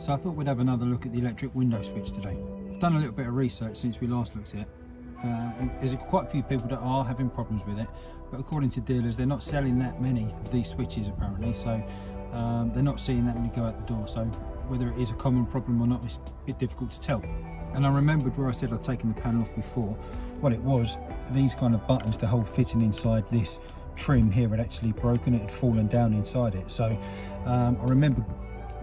So I thought we'd have another look at the electric window switch today. I've done a little bit of research since we last looked at it. There's quite a few people that are having problems with it, but according to dealers they're not selling that many of these switches apparently, so they're not seeing that many go out the door. So whether it is a common problem or not, it's a bit difficult to tell. And I remembered where I said I'd taken the panel off before. What it was, these kind of buttons, the whole fitting inside this trim here had actually broken, it had fallen down inside it. So I remember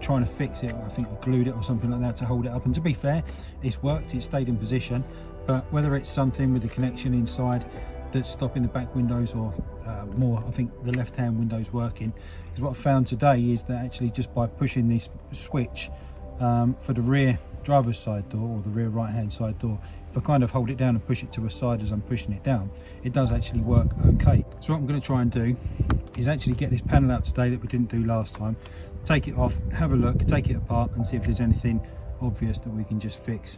trying to fix it. I think I glued it or something like that to hold it up, and to be fair, it's worked, it stayed in position. But whether it's something with the connection inside that's stopping the back windows, or more, I think the left hand windows working, is what I found today is that actually just by pushing this switch for the rear driver's side door, or the rear right hand side door, if I kind of hold it down and push it to a side as I'm pushing it down, it does actually work okay. So what I'm going to try and do is actually get this panel out today that we didn't do last time, take it off, have a look, take it apart and see if there's anything obvious that we can just fix.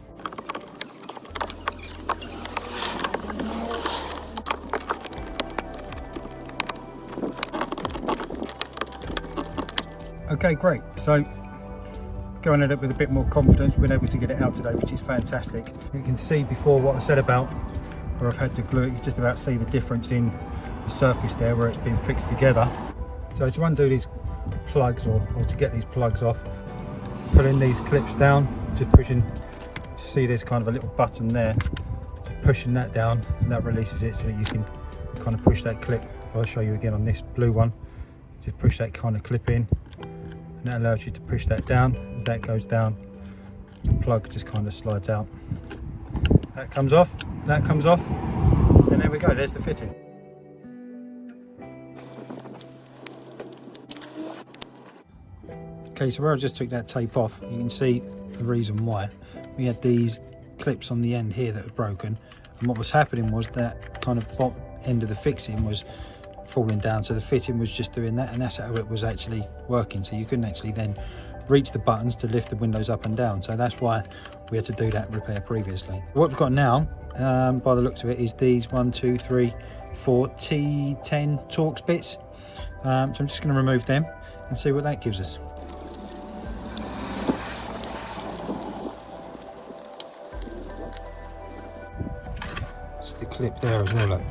Okay, great. So going at it with a bit more confidence, we've been able to get it out today, which is fantastic. You can see before what I said about where I've had to glue it, you just about see the difference in the surface there where it's been fixed together. So to undo these plugs, or to get these plugs off, pulling these clips down, just pushing, see there's kind of a little button there, just pushing that down, and that releases it so that you can kind of push that clip. I'll show you again on this blue one, just push that kind of clip in, and that allows you to push that down. As that goes down, the plug just kind of slides out. That comes off, and there we go, there's the fitting. Okay, so where I just took that tape off, you can see the reason why. We had these clips on the end here that were broken, and what was happening was that kind of bottom end of the fixing was falling down, so the fitting was just doing that, and that's how it was actually working. So you couldn't actually then reach the buttons to lift the windows up and down, so that's why we had to do that repair previously. What we've got now, by the looks of it, is these 1, 2, 3, 4 T10 Torx bits. So I'm just going to remove them and see what that gives us. It's the clip there as well, look.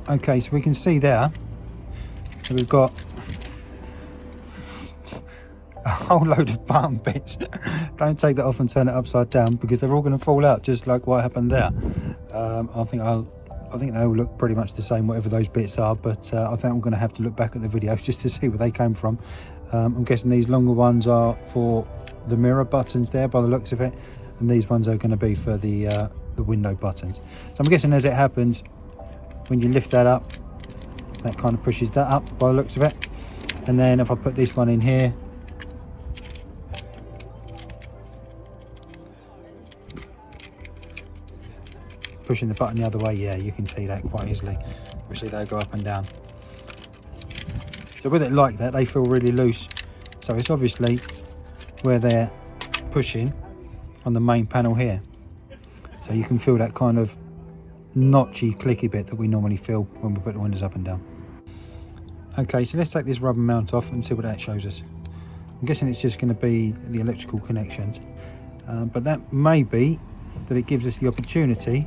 Okay, so we can see there that we've got a whole load of button bits. Don't take that off and turn it upside down, because they're all going to fall out just like what happened there. I think they all look pretty much the same, whatever those bits are, but I think I'm going to have to look back at the video just to see where they came from. I'm guessing these longer ones are for the mirror buttons there by the looks of it, and these ones are going to be for the window buttons. So I'm guessing as it happens, when you lift that up, that kind of pushes that up by the looks of it. And then if I put this one in here, pushing the button the other way, yeah, you can see that quite easily. Obviously they go up and down. So with it like that, they feel really loose. So it's obviously where they're pushing on the main panel here. So you can feel that kind of notchy, clicky bit that we normally feel when we put the windows up and down. Okay, so let's take this rubber mount off and see what that shows us. I'm guessing it's just going to be the electrical connections, but that may be that it gives us the opportunity,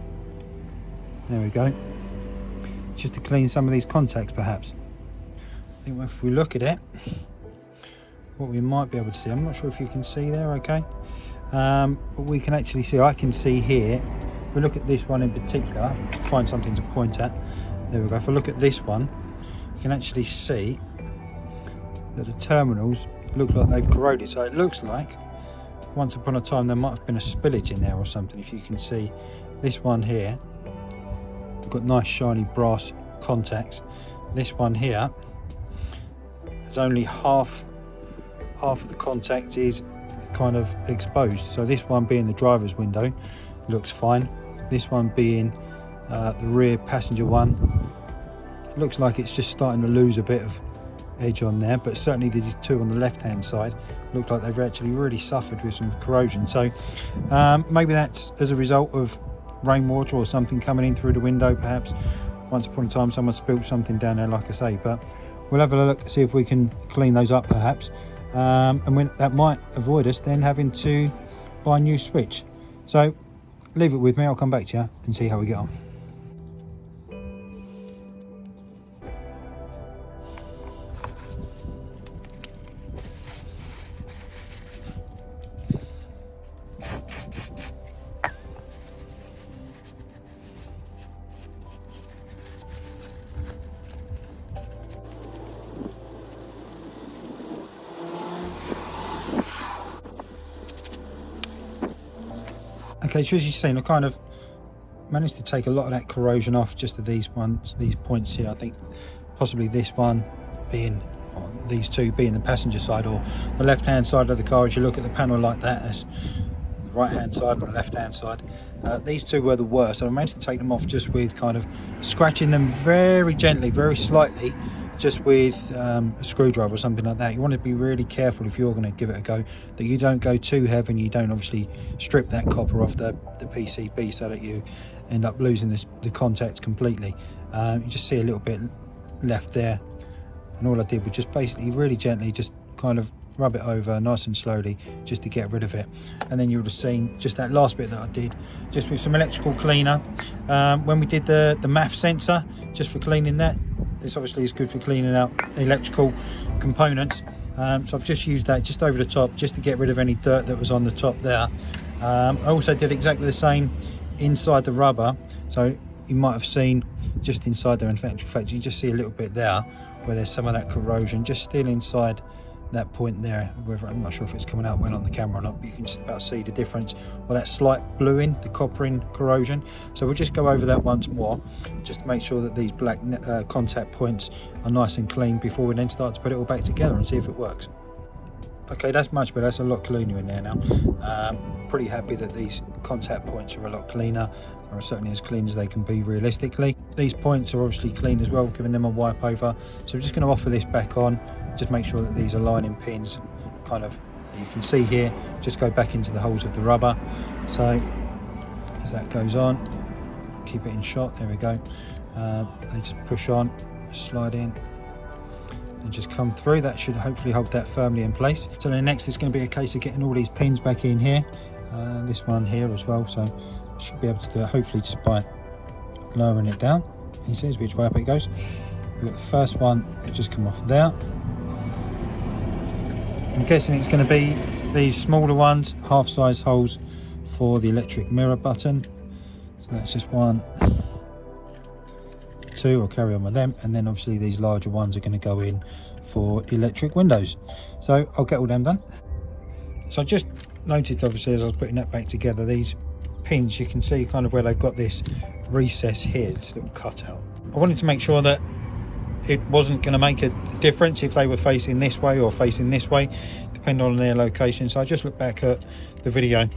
there we go, just to clean some of these contacts perhaps. I think if we look at it, what we might be able to see, I'm not sure if you can see there, okay, but we can actually see, I can see here, if we look at this one in particular, find something to point at, there we go. If I look at this one, you can actually see that the terminals look like they've corroded. So it looks like once upon a time there might have been a spillage in there or something. If you can see this one here, we've got nice shiny brass contacts. This one here, there's only half of the contact is kind of exposed. So this one being the driver's window looks fine. This one being the rear passenger one, looks like it's just starting to lose a bit of edge on there, but certainly these two on the left hand side look like they've actually really suffered with some corrosion. So maybe that's as a result of rainwater or something coming in through the window. Perhaps once upon a time someone spilled something down there, like I say. But we'll have a look, see if we can clean those up perhaps, and when that might avoid us then having to buy a new switch. So leave it with me, I'll come back to you and see how we get on. Okay, so as you've seen, I kind of managed to take a lot of that corrosion off just of these points here. I think possibly this one being, or these two being the passenger side or the left hand side of the car. As you look at the panel like that, that's the right hand side and the left hand side. These two were the worst, so I managed to take them off just with kind of scratching them very gently, very slightly, just with a screwdriver or something like that. You want to be really careful if you're going to give it a go that you don't go too heavy and you don't obviously strip that copper off the PCB so that you end up losing the contacts completely. You just see a little bit left there, and all I did was just basically really gently just kind of rub it over nice and slowly just to get rid of it. And then you would have seen just that last bit that I did just with some electrical cleaner when we did the MAF sensor, just for cleaning that. This obviously is good for cleaning out electrical components, so I've just used that just over the top just to get rid of any dirt that was on the top there. I also did exactly the same inside the rubber, so you might have seen just inside there, in fact you just see a little bit there where there's some of that corrosion just still inside that point there. Whether, I'm not sure if it's coming out well on the camera or not, but you can just about see the difference, or that slight bluing, the coppering corrosion. So we'll just go over that once more just to make sure that these black contact points are nice and clean before we then start to put it all back together and see if it works. Okay, that's much better, that's a lot cleaner in there now. Pretty happy that these contact points are a lot cleaner, or certainly as clean as they can be realistically. These points are obviously clean as well, giving them a wipe over. So we're just going to offer this back on, just make sure that these aligning pins kind of, you can see here, just go back into the holes of the rubber. So as that goes on, keep it in shot, there we go. And just push on, slide in, and just come through. That should hopefully hold that firmly in place. So then next it's going to be a case of getting all these pins back in here, this one here as well. So I should be able to do it hopefully just by lowering it down. You see which way up it goes. We've got the first one, it just come off there. I'm guessing it's going to be these smaller ones, half size holes for the electric mirror button. So that's just 1, 2, I'll carry on with them, and then obviously these larger ones are going to go in for electric windows. So I'll get all them done. So I just noticed obviously as I was putting that back together, these pins, you can see kind of where they've got this recess here, this little cutout. I wanted to make sure that it wasn't going to make a difference if they were facing this way or facing this way, depending on their location. So I just looked back at the video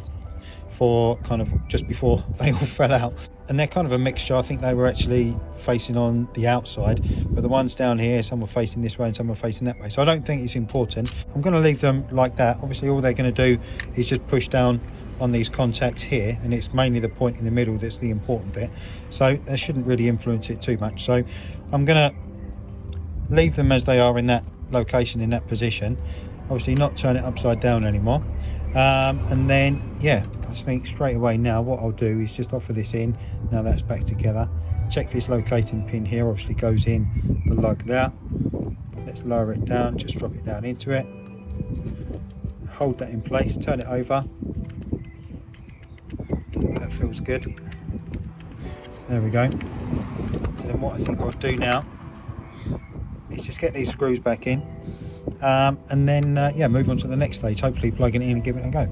for kind of just before they all fell out, and they're kind of a mixture. I think they were actually facing on the outside, but the ones down here, some were facing this way and some were facing that way. So I don't think it's important. I'm going to leave them like that. Obviously all they're going to do is just push down on these contacts here, and it's mainly the point in the middle that's the important bit, so that shouldn't really influence it too much. So I'm going to leave them as they are in that location, in that position, obviously not turn it upside down anymore. And then yeah, I think straight away now what I'll do is just offer this in. Now that's back together, check this locating pin here, obviously goes in the lug there. Let's lower it down, just drop it down into it, hold that in place, turn it over. That feels good. There we go. So then what I think I'll do now is just get these screws back in, and then yeah, move on to the next stage, hopefully plugging it in and giving it a go.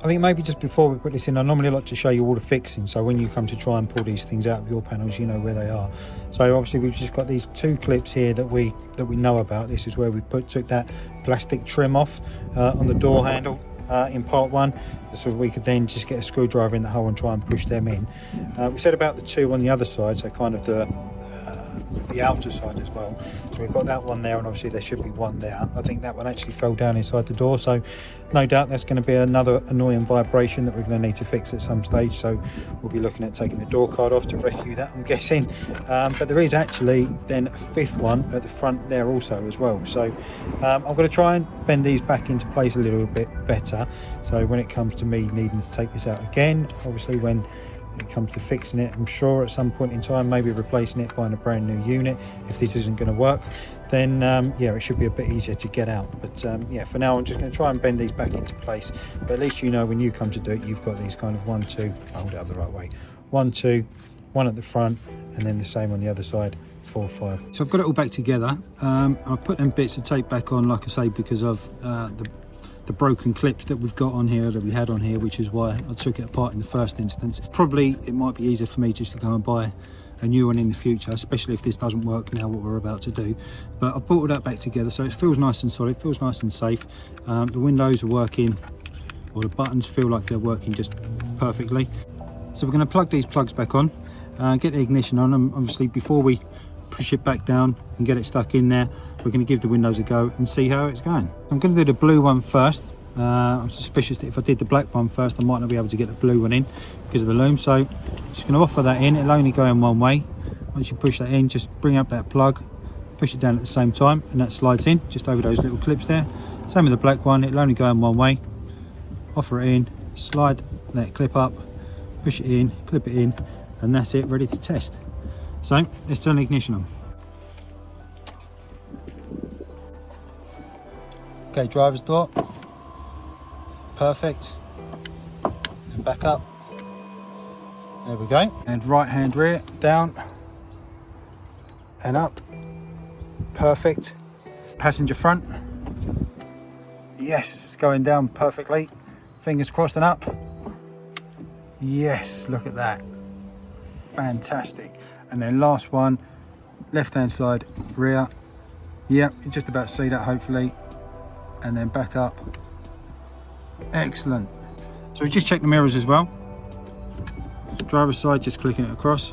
I think maybe just before we put this in, I normally like to show you all the fixings, so when you come to try and pull these things out of your panels, you know where they are. So obviously we've just got these 2 clips here that we know about. This is where we took that plastic trim off on the door handle in part 1, so we could then just get a screwdriver in the hole and try and push them in. We said about the 2 on the other side, so kind of the the outer side as well. So we've got that one there, and obviously there should be one there. I think that one actually fell down inside the door, so no doubt that's going to be another annoying vibration that we're going to need to fix at some stage. So we'll be looking at taking the door card off to rescue that, I'm guessing. But there is actually then a fifth one at the front there also as well. So I'm going to try and bend these back into place a little bit better, so when it comes to me needing to take this out again, obviously when it comes to fixing it, I'm sure at some point in time, maybe replacing it, buying a brand new unit, if this isn't going to work, then yeah, it should be a bit easier to get out. But yeah, for now I'm just going to try and bend these back into place. But at least you know when you come to do it, you've got these kind of 1, 2, hold it up the right way, 1, 2, 1 at the front, and then the same on the other side, 4, 5. So I've got it all back together. I've put them bits of tape back on, like I say, because of the broken clips that we've got on here, that we had on here, which is why I took it apart in the first instance. Probably it might be easier for me just to go and buy a new one in the future, especially if this doesn't work now, what we're about to do. But I've brought all that back together, so it feels nice and solid, feels nice and safe. The windows are working, or the buttons feel like they're working just perfectly. So we're going to plug these plugs back on, get the ignition on, and obviously before we push it back down and get it stuck in there, we're going to give the windows a go and see how it's going. I'm going to do the blue one first. I'm suspicious that if I did the black one first, I might not be able to get the blue one in because of the loom, so just going to offer that in. It'll only go in one way. Once you push that in, just bring up that plug, push it down at the same time, and that slides in just over those little clips there. Same with the black one, it'll only go in one way. Offer it in, slide that clip up, push it in, clip it in, and that's it, ready to test. So let's turn the ignition on. Okay, driver's door, perfect, and back up, there we go, and right hand rear, down and up, perfect. Passenger front, yes, it's going down perfectly, fingers crossed and up, yes, look at that, fantastic. And then last one, left hand side rear, yep, you just about see that hopefully, and then back up, excellent. So we just checked the mirrors as well. Driver's side, just clicking it across,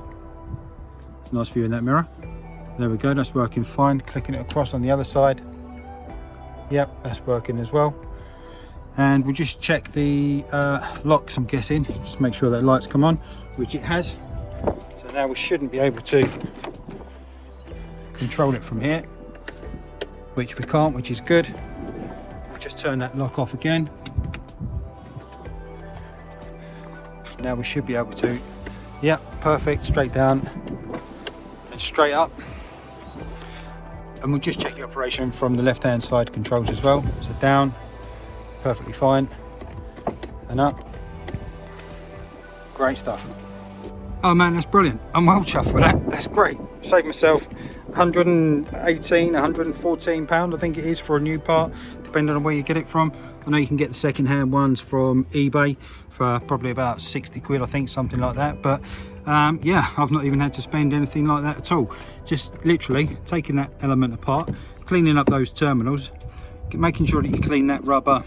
nice view in that mirror, there we go, that's working fine. Clicking it across on the other side, yep, that's working as well. And we'll just check the locks, I'm guessing, just make sure that lights come on, which it has. So now we shouldn't be able to control it from here, which we can't, which is good. We'll just turn that lock off again. Now we should be able to, yeah, perfect, straight down and straight up. And we'll just check the operation from the left hand side controls as well. So down, perfectly fine, and up, great stuff. Oh man, that's brilliant. I'm well chuffed with that. That's great. Saved myself 118, 114 pound, I think it is, for a new part, depending on where you get it from. I know you can get the second-hand ones from eBay for probably about 60 quid, I think, something like that. But yeah, I've not even had to spend anything like that at all. Just literally taking that element apart, cleaning up those terminals, making sure that you clean that rubber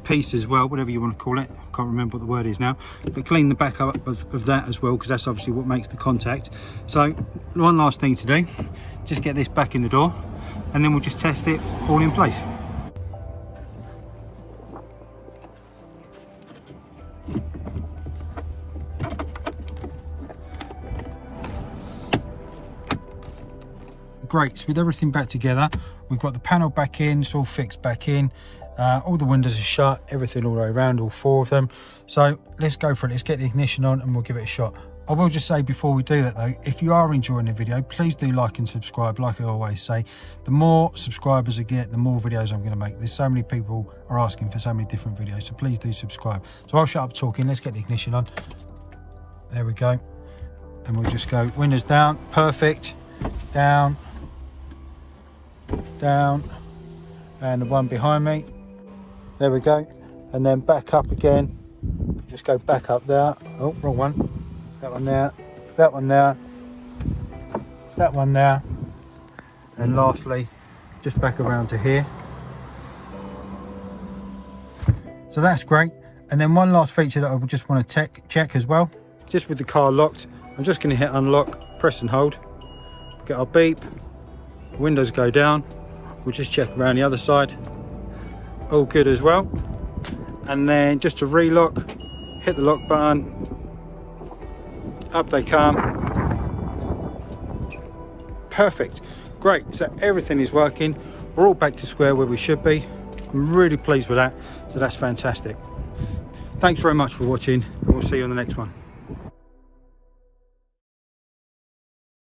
piece as well, whatever you want to call it, I can't remember what the word is now, but clean the back up of that as well, because that's obviously what makes the contact. So one last thing to do, just get this back in the door, and then we'll just test it all in place. Great, so with everything back together, we've got the panel back in, it's all fixed back in, all the windows are shut, everything all the way around, all four of them. So let's go for it, let's get the ignition on and we'll give it a shot. I will just say before we do that though, if you are enjoying the video, please do like and subscribe. Like I always say, the more subscribers I get, the more videos I'm going to make. There's so many people are asking for so many different videos, so please do subscribe. So I'll shut up talking, let's get the ignition on. There we go. And we'll just go windows down, perfect, down, down, and the one behind me, there we go, and then back up again, just go back up there, oh wrong one, that one there, that one there, that one there, and lastly just back around to here. So that's great. And then one last feature that I just want to check as well, just with the car locked, I'm just going to hit unlock, press and hold, get our beep, windows go down. We'll just check around the other side, all good as well. And then just to relock, hit the lock button, up they come. Perfect, great. So everything is working, we're all back to square where we should be. I'm really pleased with that, so that's fantastic. Thanks very much for watching, and we'll see you on the next one.